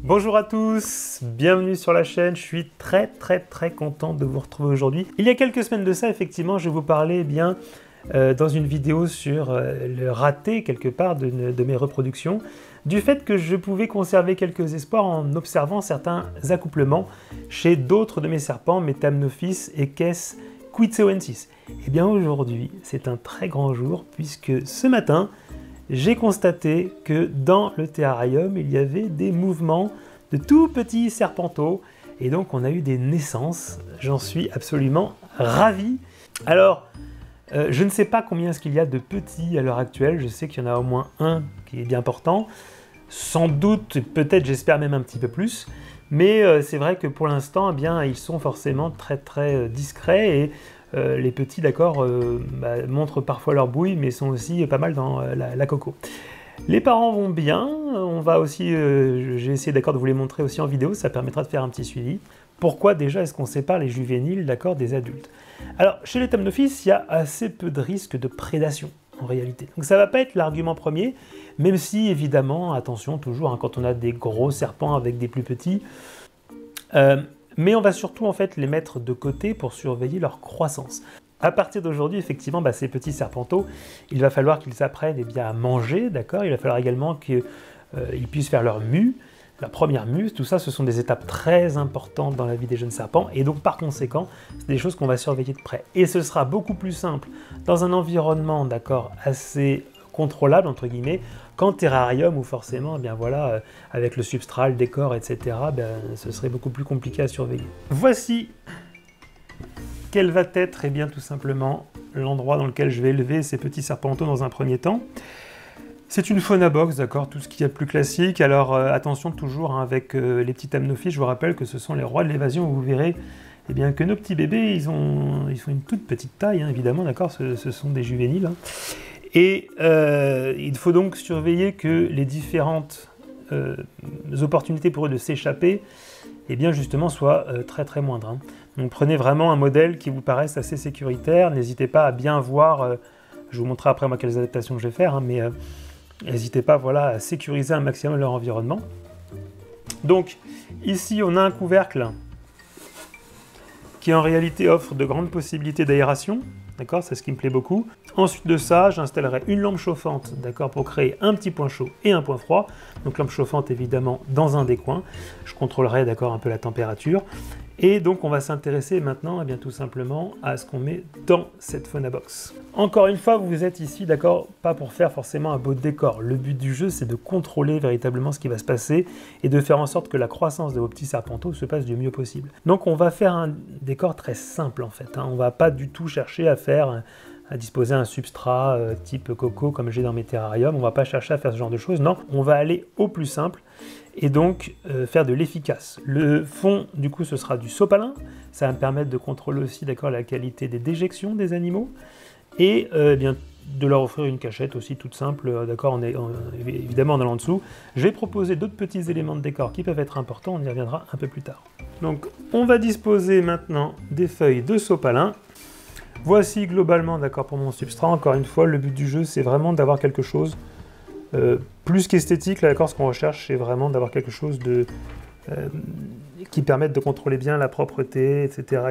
Bonjour à tous, bienvenue sur la chaîne, je suis très content de vous retrouver aujourd'hui. Il y a quelques semaines de ça, effectivement, je vous parlais dans une vidéo sur le raté quelque part de mes reproductions, du fait que je pouvais conserver quelques espoirs en observant certains accouplements chez d'autres de mes serpents, Metamnophis et Kes quitseoensis. Et bien aujourd'hui, c'est un très grand jour puisque ce matin, j'ai constaté que dans le terrarium, il y avait des mouvements de tout petits serpenteaux et donc on a eu des naissances. J'en suis absolument ravi. Alors, je ne sais pas combien est-ce qu'il y a de petits à l'heure actuelle. Je sais qu'il y en a au moins un qui est bien portant. Sans doute, peut-être, j'espère même un petit peu plus. Mais c'est vrai que pour l'instant, eh bien, ils sont forcément très discrets et les petits, d'accord, montrent parfois leur bouille, mais sont aussi pas mal dans la coco. Les parents vont bien, on va aussi, j'ai essayé d'accord de vous les montrer aussi en vidéo, ça permettra de faire un petit suivi. Pourquoi déjà est-ce qu'on sépare les juvéniles, d'accord, des adultes? Alors, chez les Metamnophis, il y a assez peu de risques de prédation, en réalité. Donc ça ne va pas être l'argument premier, même si, évidemment, attention toujours, hein, quand on a des gros serpents avec des plus petits, mais on va surtout en fait les mettre de côté pour surveiller leur croissance. À partir d'aujourd'hui, effectivement, ces petits serpenteaux, il va falloir qu'ils apprennent à manger, d'accord. Il va falloir également qu'ils puissent faire leur mue, la première mue. Tout ça, ce sont des étapes très importantes dans la vie des jeunes serpents. Et donc, par conséquent, c'est des choses qu'on va surveiller de près. Et ce sera beaucoup plus simple dans un environnement, d'accord, assez contrôlable, entre guillemets, qu'en terrarium où forcément, eh bien voilà, avec le substrat, le décor, etc., ce serait beaucoup plus compliqué à surveiller. Voici quel va être, eh bien, tout simplement, l'endroit dans lequel je vais élever ces petits serpenteaux dans un premier temps. C'est une fauna box, d'accord, tout ce qu'il y a de plus classique. Alors attention toujours, hein, avec les petits amnophis, je vous rappelle que ce sont les rois de l'évasion, où vous verrez eh bien, que nos petits bébés, ils font une toute petite taille, hein, évidemment, d'accord, ce sont des juvéniles. Hein. Et il faut donc surveiller que les différentes opportunités pour eux de s'échapper, eh bien justement, soient très moindres. Hein. Donc prenez vraiment un modèle qui vous paraisse assez sécuritaire. N'hésitez pas à bien voir, je vous montrerai après moi quelles adaptations je vais faire, hein, mais n'hésitez pas, voilà, à sécuriser un maximum leur environnement. Donc ici, on a un couvercle qui en réalité offre de grandes possibilités d'aération. D'accord, c'est ce qui me plaît beaucoup. Ensuite de ça, j'installerai une lampe chauffante, d'accord, pour créer un petit point chaud et un point froid. Donc lampe chauffante évidemment dans un des coins. Je contrôlerai, d'accord, un peu la température. Et donc on va s'intéresser maintenant, eh bien, tout simplement à ce qu'on met dans cette fauna box. Encore une fois, vous êtes ici, d'accord, pas pour faire forcément un beau décor. Le but du jeu, c'est de contrôler véritablement ce qui va se passer et de faire en sorte que la croissance de vos petits serpenteaux se passe du mieux possible. Donc on va faire un décor très simple en fait. Hein. On ne va pas du tout chercher à disposer un substrat type coco comme j'ai dans mes terrariums. On ne va pas chercher à faire ce genre de choses. Non, on va aller au plus simple et donc faire de l'efficace. Le fond, du coup, ce sera du sopalin. Ça va me permettre de contrôler aussi, d'accord, la qualité des déjections des animaux et bien de leur offrir une cachette aussi toute simple, d'accord, évidemment en allant en dessous. Je vais proposer d'autres petits éléments de décor qui peuvent être importants, on y reviendra un peu plus tard. Donc on va disposer maintenant des feuilles de sopalin. Voici globalement, d'accord, pour mon substrat. Encore une fois, le but du jeu, c'est vraiment d'avoir quelque chose plus qu'esthétique. Là, d'accord, ce qu'on recherche, c'est vraiment d'avoir quelque chose qui permette de contrôler bien la propreté, etc.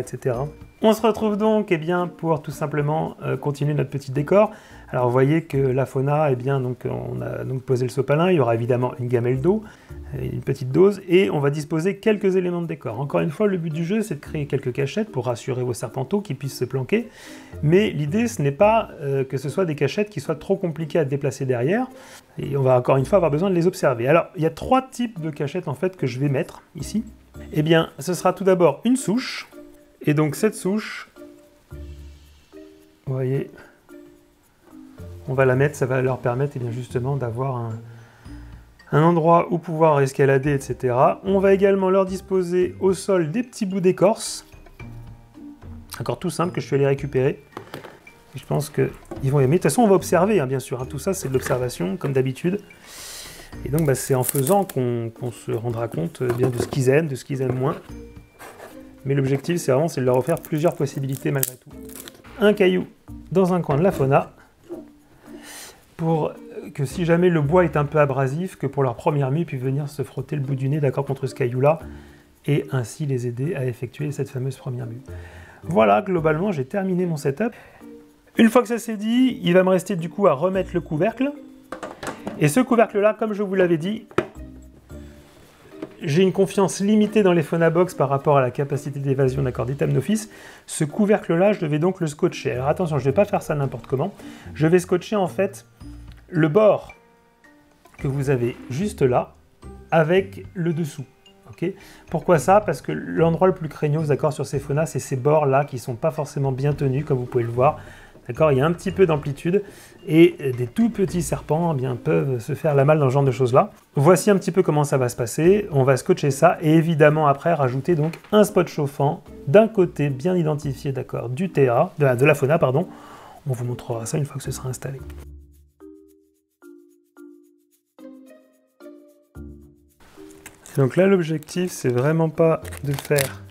On se retrouve donc, eh bien, pour tout simplement continuer notre petit décor. Alors, vous voyez que la fauna, eh bien, donc, on a donc posé le sopalin. Il y aura évidemment une gamelle d'eau, une petite dose, et on va disposer quelques éléments de décor. Encore une fois, le but du jeu, c'est de créer quelques cachettes pour rassurer vos serpenteaux qui puissent se planquer. Mais l'idée, ce n'est pas que ce soit des cachettes qui soient trop compliquées à déplacer derrière. Et on va encore une fois avoir besoin de les observer. Alors, il y a trois types de cachettes en fait que je vais mettre ici. Eh bien, ce sera tout d'abord une souche. Et donc cette souche, vous voyez, on va la mettre, ça va leur permettre eh bien, justement d'avoir un endroit où pouvoir escalader, etc. On va également leur disposer au sol des petits bouts d'écorce. Encore tout simple que je vais les récupérer. Et je pense qu'ils vont aimer. De toute façon, on va observer, hein, bien sûr. Hein. Tout ça, c'est de l'observation, comme d'habitude. Et donc, c'est en faisant qu'on se rendra compte bien de ce qu'ils aiment, de ce qu'ils aiment moins. Mais l'objectif, c'est vraiment de leur offrir plusieurs possibilités malgré tout. Un caillou dans un coin de la fauna pour que si jamais le bois est un peu abrasif, que pour leur première mue, ils puissent venir se frotter le bout du nez, d'accord, contre ce caillou-là, et ainsi les aider à effectuer cette fameuse première mue. Voilà, globalement, j'ai terminé mon setup. Une fois que ça s'est dit, il va me rester du coup à remettre le couvercle. Et ce couvercle-là, comme je vous l'avais dit, j'ai une confiance limitée dans les Phonabox par rapport à la capacité d'évasion des Tamnofis. Ce couvercle-là, je devais donc le scotcher. Alors attention, je ne vais pas faire ça n'importe comment. Je vais scotcher en fait le bord que vous avez juste là avec le dessous. Okay. Pourquoi ça? Parce que l'endroit le plus craignos, d'accord, sur ces Phonas, c'est ces bords-là qui ne sont pas forcément bien tenus, comme vous pouvez le voir. D'accord, il y a un petit peu d'amplitude et des tout petits serpents eh bien, peuvent se faire la malle dans ce genre de choses-là. Voici un petit peu comment ça va se passer. On va scotcher ça et évidemment après rajouter donc un spot chauffant d'un côté bien identifié, d'accord, du TA, de la Phona, pardon. On vous montrera ça une fois que ce sera installé. Donc là, l'objectif, c'est vraiment pas de faire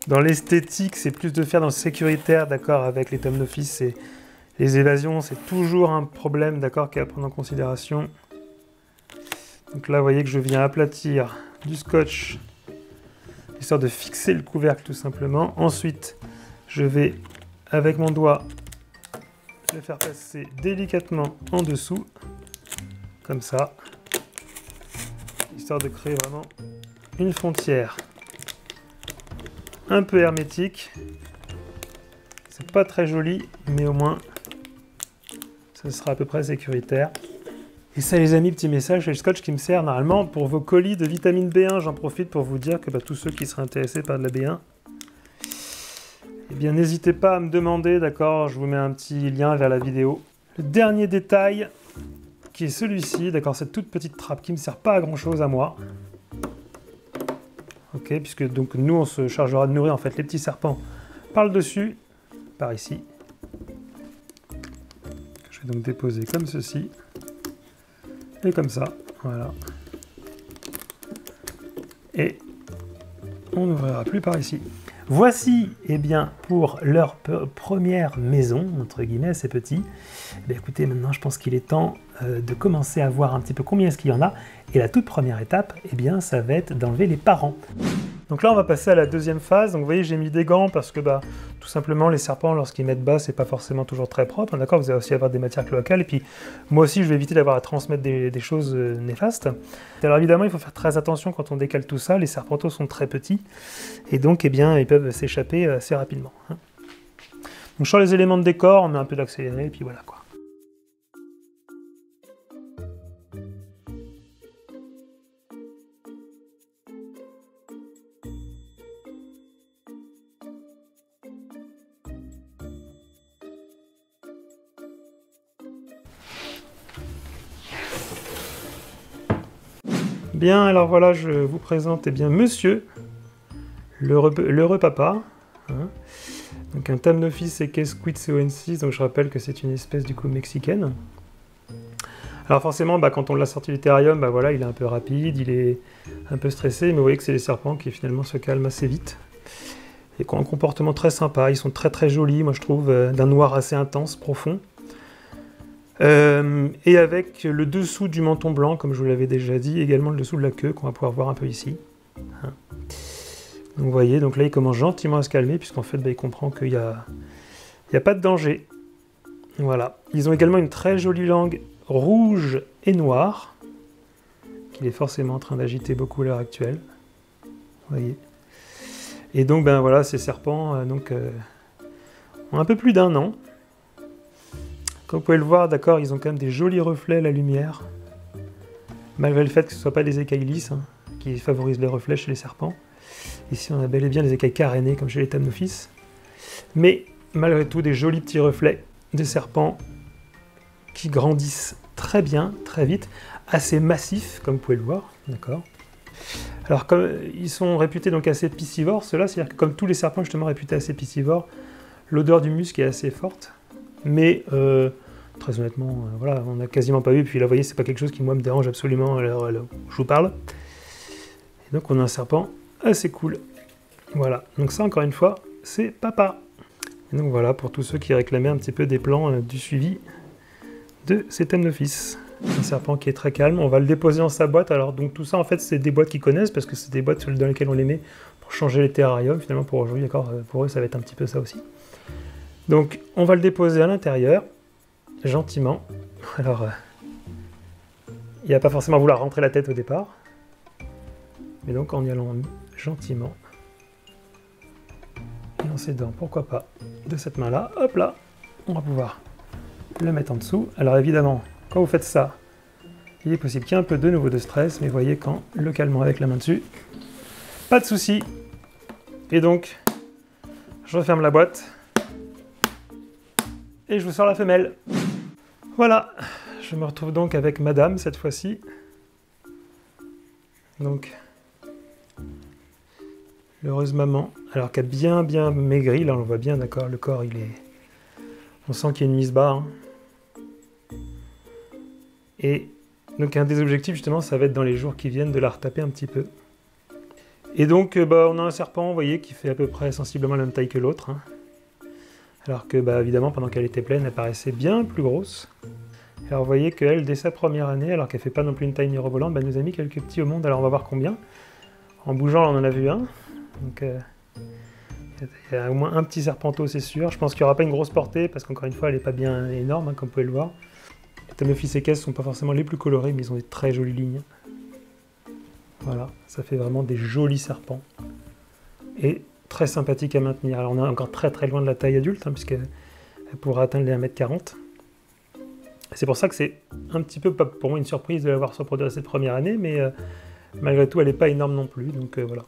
dans l'esthétique, c'est plus de faire dans le sécuritaire, d'accord, avec les Tamnofis et les évasions, c'est toujours un problème, d'accord, qu'il y a à prendre en considération. Donc là, vous voyez que je viens aplatir du scotch, histoire de fixer le couvercle tout simplement. Ensuite, je vais, avec mon doigt, le faire passer délicatement en dessous, comme ça, histoire de créer vraiment une frontière un peu hermétique. C'est pas très joli, mais au moins ça sera à peu près sécuritaire. Et ça les amis, petit message, c'est le scotch qui me sert normalement pour vos colis de vitamine B1. J'en profite pour vous dire que tous ceux qui seraient intéressés par de la B1, eh bien n'hésitez pas à me demander, d'accord, je vous mets un petit lien vers la vidéo. Le dernier détail, qui est celui-ci, d'accord, cette toute petite trappe qui me sert pas à grand chose à moi. Ok, puisque donc nous on se chargera de nourrir en fait les petits serpents par le dessus, par ici. Je vais donc déposer comme ceci et comme ça, voilà. Et on n'ouvrira plus par ici. Voici, eh bien, pour leur première maison, entre guillemets, ces petits. Eh bien, écoutez, maintenant, je pense qu'il est temps de commencer à voir un petit peu combien est-ce qu'il y en a. Et la toute première étape, eh bien, ça va être d'enlever les parents. Donc là, on va passer à la deuxième phase. Donc, vous voyez, j'ai mis des gants parce que, tout simplement, les serpents, lorsqu'ils mettent bas, c'est pas forcément toujours très propre. D'accord, vous allez aussi avoir des matières cloacales. Et puis, moi aussi, je vais éviter d'avoir à transmettre des choses néfastes. Alors, évidemment, il faut faire très attention quand on décale tout ça. Les serpenteaux sont très petits. Et donc, eh bien, ils peuvent s'échapper assez rapidement. Donc, je sors les éléments de décor, on met un peu d'accéléré, et puis voilà, quoi. Bien, alors voilà, je vous présente, eh bien, monsieur, l'heureux papa. Hein. Donc un Tamnophis equesquitseoensis, donc je rappelle que c'est une espèce du coup mexicaine. Alors forcément, quand on l'a sorti du terrarium, voilà, il est un peu rapide, il est un peu stressé, mais vous voyez que c'est des serpents qui finalement se calment assez vite. Et qui ont un comportement très sympa, ils sont très très jolis, moi je trouve, d'un noir assez intense, profond. Et avec le dessous du menton blanc, comme je vous l'avais déjà dit, également le dessous de la queue, qu'on va pouvoir voir un peu ici. Hein. Donc vous voyez, donc là il commence gentiment à se calmer, puisqu'en fait il comprend qu'il n'y a pas de danger. Voilà. Ils ont également une très jolie langue rouge et noire, qu'il est forcément en train d'agiter beaucoup à l'heure actuelle. Vous voyez. Et donc voilà, ces serpents ont un peu plus d'1 an. Comme vous pouvez le voir, d'accord, ils ont quand même des jolis reflets à la lumière, malgré le fait que ce ne soit pas des écailles lisses, qui favorisent les reflets chez les serpents. Ici, on a bel et bien des écailles carénées, comme chez les Tamnophis. Mais, malgré tout, des jolis petits reflets de serpents qui grandissent très bien, très vite, assez massifs, comme vous pouvez le voir, d'accord. Alors, comme ils sont réputés donc assez piscivores, ceux-là, c'est-à-dire que comme tous les serpents justement réputés assez piscivores, l'odeur du musc est assez forte, mais très honnêtement, voilà, on n'a quasiment pas vu, puis là, vous voyez, c'est pas quelque chose qui, moi, me dérange absolument à l'heure où je vous parle. Et donc, on a un serpent assez cool. Voilà, donc ça, encore une fois, c'est papa. Et donc voilà, pour tous ceux qui réclamaient un petit peu des plans du suivi de ces thèmes d'office. Un serpent qui est très calme, on va le déposer dans sa boîte. Alors donc tout ça en fait c'est des boîtes qu'ils connaissent parce que c'est des boîtes dans lesquelles on les met pour changer les terrariums finalement pour aujourd'hui, d'accord. Pour eux ça va être un petit peu ça aussi. Donc on va le déposer à l'intérieur, gentiment. Alors il n'y a pas forcément à vouloir rentrer la tête au départ, mais donc en y allant gentiment et en s'aidant, pourquoi pas, de cette main là, hop là, on va pouvoir le mettre en dessous. Alors évidemment, quand vous faites ça, il est possible qu'il y ait un peu de nouveau de stress, mais voyez qu'en le calmant avec la main dessus, pas de souci. Et donc, je referme la boîte et je vous sors la femelle. Voilà, je me retrouve donc avec madame cette fois-ci. Donc, l'heureuse maman, alors qu'elle a bien maigri, là on le voit bien, d'accord, le corps il est... On sent qu'il y a une mise bas, hein. Et donc un des objectifs justement, ça va être dans les jours qui viennent de la retaper un petit peu. Et donc on a un serpent, vous voyez, qui fait à peu près sensiblement la même taille que l'autre, hein. Alors que évidemment pendant qu'elle était pleine, elle paraissait bien plus grosse. Alors vous voyez qu'elle, dès sa première année, alors qu'elle fait pas non plus une taille mirobolante, elle nous a mis quelques petits au monde. Alors on va voir combien. En bougeant, on en a vu un. Donc il y a au moins un petit serpenteau, c'est sûr. Je pense qu'il n'y aura pas une grosse portée, parce qu'encore une fois, elle n'est pas bien énorme, hein, comme vous pouvez le voir. Les thèmes d'office équestres ne sont pas forcément les plus colorés, mais ils ont des très jolies lignes. Voilà, ça fait vraiment des jolis serpents. Et très sympathiques à maintenir. Alors on est encore très loin de la taille adulte, hein, puisqu'elle pourra atteindre les 1m40. C'est pour ça que c'est un petit peu, pour moi, une surprise de l'avoir se reproduire cette première année, mais malgré tout, elle n'est pas énorme non plus, donc voilà.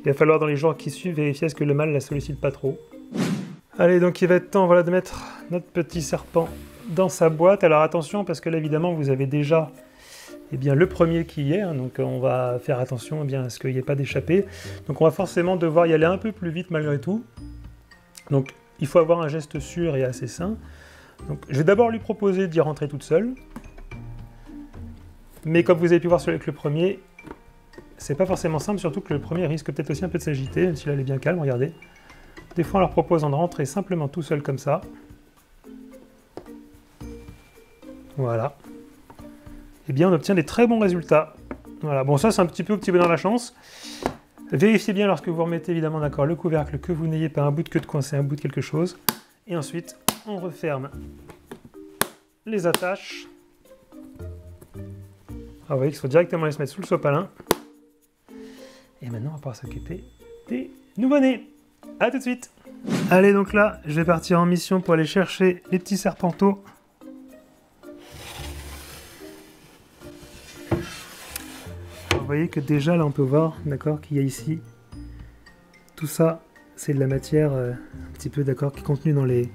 Il va falloir dans les jours qui suivent vérifier est-ce que le mâle la sollicite pas trop. Allez, donc il va être temps, voilà, de mettre notre petit serpent dans sa boîte. Alors attention, parce que là, évidemment, vous avez déjà le premier qui y est, hein, donc on va faire attention à ce qu'il n'y ait pas d'échappée. Donc on va forcément devoir y aller un peu plus vite malgré tout. Donc il faut avoir un geste sûr et assez sain. Donc je vais d'abord lui proposer d'y rentrer toute seule. Mais comme vous avez pu voir avec le premier, c'est pas forcément simple, surtout que le premier risque peut-être aussi un peu de s'agiter, même si là elle est bien calme, regardez. Des fois en leur proposant de rentrer simplement tout seul comme ça. Voilà. Et bien on obtient des très bons résultats. Voilà, bon ça c'est un petit peu dans la chance. Vérifiez bien lorsque vous remettez évidemment d'accord le couvercle que vous n'ayez pas un bout de queue de coincé, un bout de quelque chose. Et ensuite on referme les attaches. Ah, vous voyez qu'il faut directement les se mettre sous le sopalin. Et maintenant on va pouvoir s'occuper des nouveau-nés. A tout de suite. Allez, donc là je vais partir en mission pour aller chercher les petits serpenteaux. Vous voyez que déjà là on peut voir, d'accord, qu'il y a ici tout ça, c'est de la matière un petit peu, d'accord, qui est contenue dans les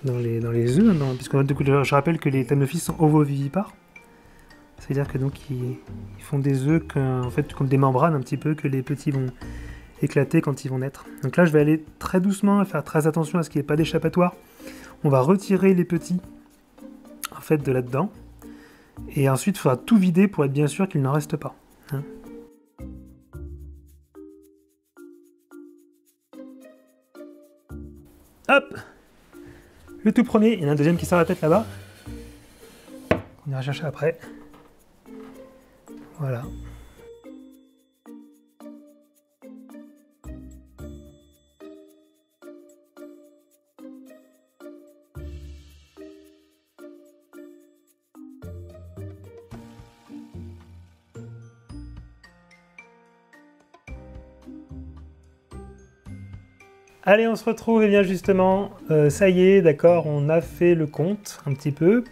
œufs, puisque je rappelle que les thèmes d'office sont ovovivipares. C'est-à-dire que donc ils font des œufs en fait comme des membranes un petit peu que les petits vont éclater quand ils vont naître. Donc là je vais aller très doucement, faire très attention à ce qu'il n'y ait pas d'échappatoire. On va retirer les petits en fait de là-dedans. Et ensuite il faudra tout vider pour être bien sûr qu'il n'en reste pas, hein. Hop! Le tout premier, il y en a un deuxième qui sort la tête là-bas. On ira chercher après. Voilà. Allez, on se retrouve, et bien justement, ça y est, d'accord, on a fait le compte un petit peu.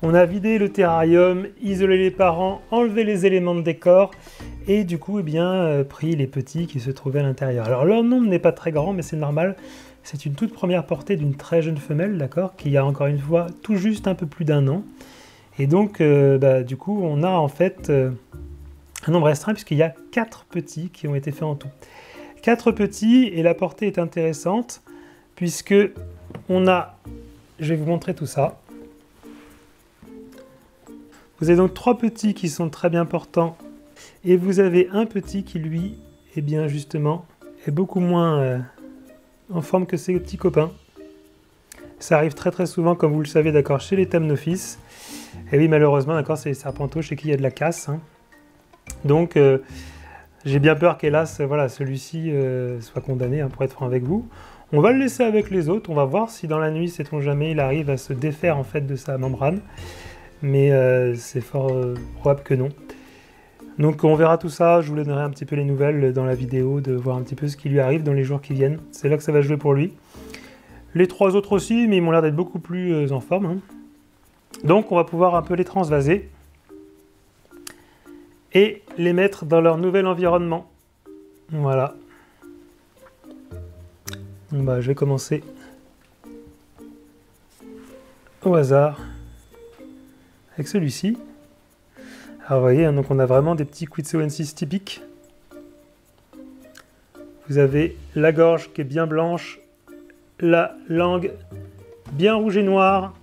On a vidé le terrarium, isolé les parents, enlevé les éléments de décor, et du coup, pris les petits qui se trouvaient à l'intérieur. Alors leur nombre n'est pas très grand, mais c'est normal. C'est une toute première portée d'une très jeune femelle, d'accord, qui a encore une fois tout juste un peu plus d'1 an. Et donc, du coup, on a en fait un nombre restreint, puisqu'il y a 4 petits qui ont été faits en tout. 4 petits, et la portée est intéressante, puisque on a, je vais vous montrer tout ça. Vous avez donc 3 petits qui sont très bien portants, et vous avez un petit qui, lui, justement, est beaucoup moins en forme que ses petits copains. Ça arrive très très souvent, comme vous le savez, d'accord, chez les Thamnophis. Et oui, malheureusement, d'accord, c'est les serpenteaux chez qui il y a de la casse. Hein. Donc, j'ai bien peur qu'hélas, voilà, celui-ci soit condamné, hein, pour être franc avec vous. On va le laisser avec les autres. On va voir si dans la nuit, sait-on jamais, il arrive à se défaire en fait de sa membrane. Mais c'est fort probable que non. Donc on verra tout ça, je vous donnerai un petit peu les nouvelles dans la vidéo, de voir un petit peu ce qui lui arrive dans les jours qui viennent. C'est là que ça va jouer pour lui. Les trois autres aussi, mais ils m'ont l'air d'être beaucoup plus en forme. Hein. Donc on va pouvoir un peu les transvaser et les mettre dans leur nouvel environnement. Voilà. Donc, bah, je vais commencer au hasard avec celui-ci. Alors vous voyez, hein, donc on a vraiment des petits Quitsoensis typiques. Vous avez la gorge qui est bien blanche, la langue bien rouge et noire.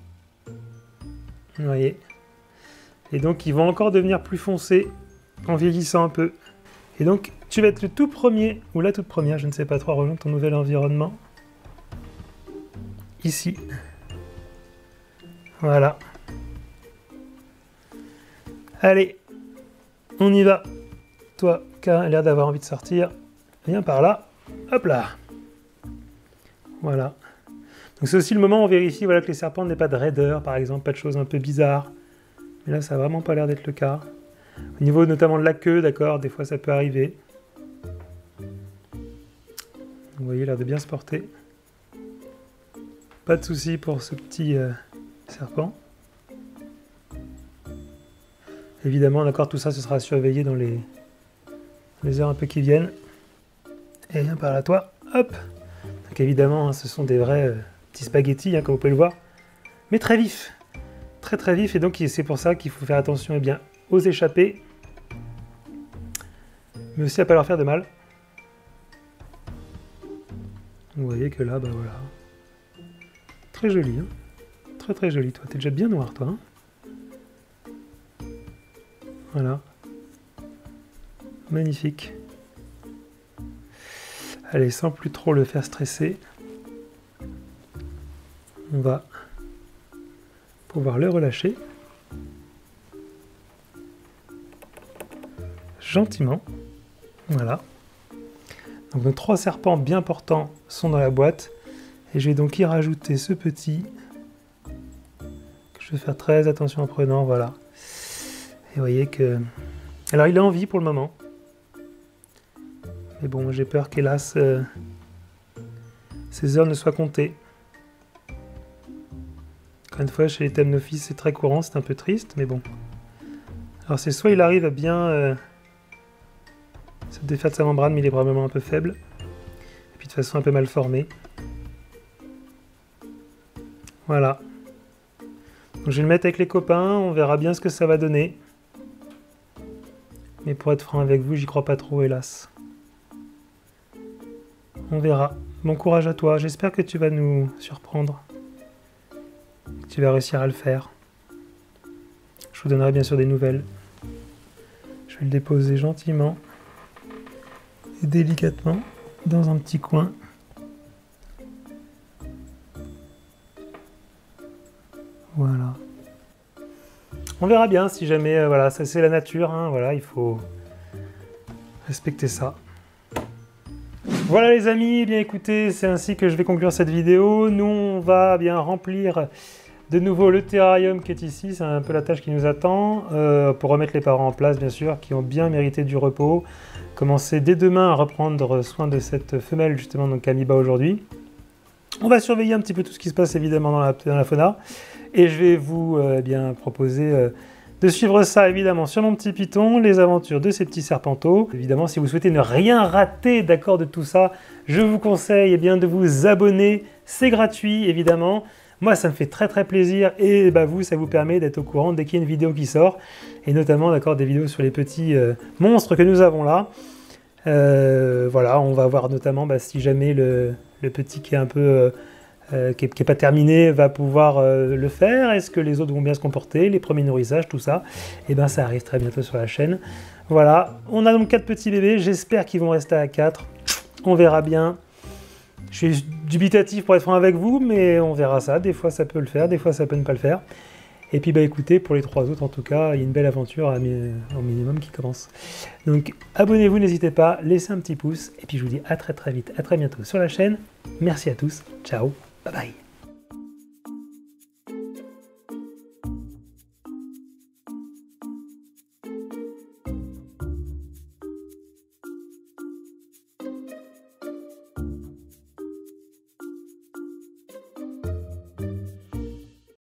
Vous voyez. Et donc ils vont encore devenir plus foncés en vieillissant un peu. Et donc tu vas être le tout premier, ou la toute première, je ne sais pas trop, à rejoindre ton nouvel environnement. Ici. Voilà. Allez, on y va. Toi, qui a l'air d'avoir envie de sortir, viens par là. Hop là. Voilà. Donc c'est aussi le moment où on vérifie, voilà, que les serpents n'aient pas de raideur, par exemple, pas de choses un peu bizarres. Mais là, ça n'a vraiment pas l'air d'être le cas. Au niveau notamment de la queue, d'accord, des fois ça peut arriver. Vous voyez, il a l'air de bien se porter. Pas de souci pour ce petit serpent. Évidemment, d'accord, tout ça, ce sera surveillé dans les heures un peu qui viennent. Et viens par là, toi, hop. Donc évidemment, hein, ce sont des vrais petits spaghettis, hein, comme vous pouvez le voir, mais très vifs. Très très vifs, et donc c'est pour ça qu'il faut faire attention, eh bien, aux échappées, mais aussi à ne pas leur faire de mal. Vous voyez que là, bah voilà. Très joli, hein. Très très joli, toi. T'es déjà bien noir, toi, hein. Voilà. Magnifique. Allez, sans plus trop le faire stresser, on va pouvoir le relâcher. Gentiment. Voilà. Donc nos 3 serpents bien portants sont dans la boîte. Et je vais donc y rajouter ce petit, que je vais faire très attention en prenant, voilà. Et vous voyez que... Alors il est en vie pour le moment. Mais bon, j'ai peur qu'hélas, ces heures ne soient comptées. Encore une fois, chez les Thamnophis, c'est très courant, c'est un peu triste, mais bon. Alors c'est soit il arrive à bien se défaire de sa membrane, mais il est probablement un peu faible. Et puis de façon un peu mal formée. Voilà. Donc je vais le mettre avec les copains, on verra bien ce que ça va donner. Mais pour être franc avec vous, j'y crois pas trop, hélas. On verra. Bon courage à toi, j'espère que tu vas nous surprendre. Que tu vas réussir à le faire. Je vous donnerai bien sûr des nouvelles. Je vais le déposer gentiment et délicatement dans un petit coin. Voilà. On verra bien si jamais, voilà, ça c'est la nature, hein, voilà, il faut respecter ça. Voilà les amis, eh bien écoutez, c'est ainsi que je vais conclure cette vidéo. Nous, on va bien remplir de nouveau le terrarium qui est ici, c'est un peu la tâche qui nous attend, pour remettre les parents en place, bien sûr, qui ont bien mérité du repos. Commencer dès demain à reprendre soin de cette femelle, justement, donc Amiba aujourd'hui. On va surveiller un petit peu tout ce qui se passe, évidemment, dans la fauna. Et je vais vous bien proposer de suivre ça, évidemment, sur mon petit Python, les aventures de ces petits serpenteaux. Évidemment, si vous souhaitez ne rien rater, d'accord, de tout ça, je vous conseille, eh bien, de vous abonner. C'est gratuit, évidemment. Moi, ça me fait très très plaisir et bah, vous, ça vous permet d'être au courant dès qu'il y a une vidéo qui sort. Et notamment, d'accord, des vidéos sur les petits monstres que nous avons là. Voilà, on va voir notamment bah, si jamais le petit qui est un peu... qui n'est pas terminé, va pouvoir le faire. Est-ce que les autres vont bien se comporter, les premiers nourrissages, tout ça. Et bien ça arrive très bientôt sur la chaîne. Voilà, on a donc 4 petits bébés, j'espère qu'ils vont rester à 4. On verra bien. Je suis dubitatif pour être franc avec vous, mais on verra ça. Des fois ça peut le faire, des fois ça peut ne pas le faire. Et puis bah écoutez, pour les 3 autres en tout cas, il y a une belle aventure au minimum qui commence. Donc abonnez-vous, n'hésitez pas, laissez un petit pouce, et puis je vous dis à très vite, à très bientôt sur la chaîne. Merci à tous, ciao, bye bye.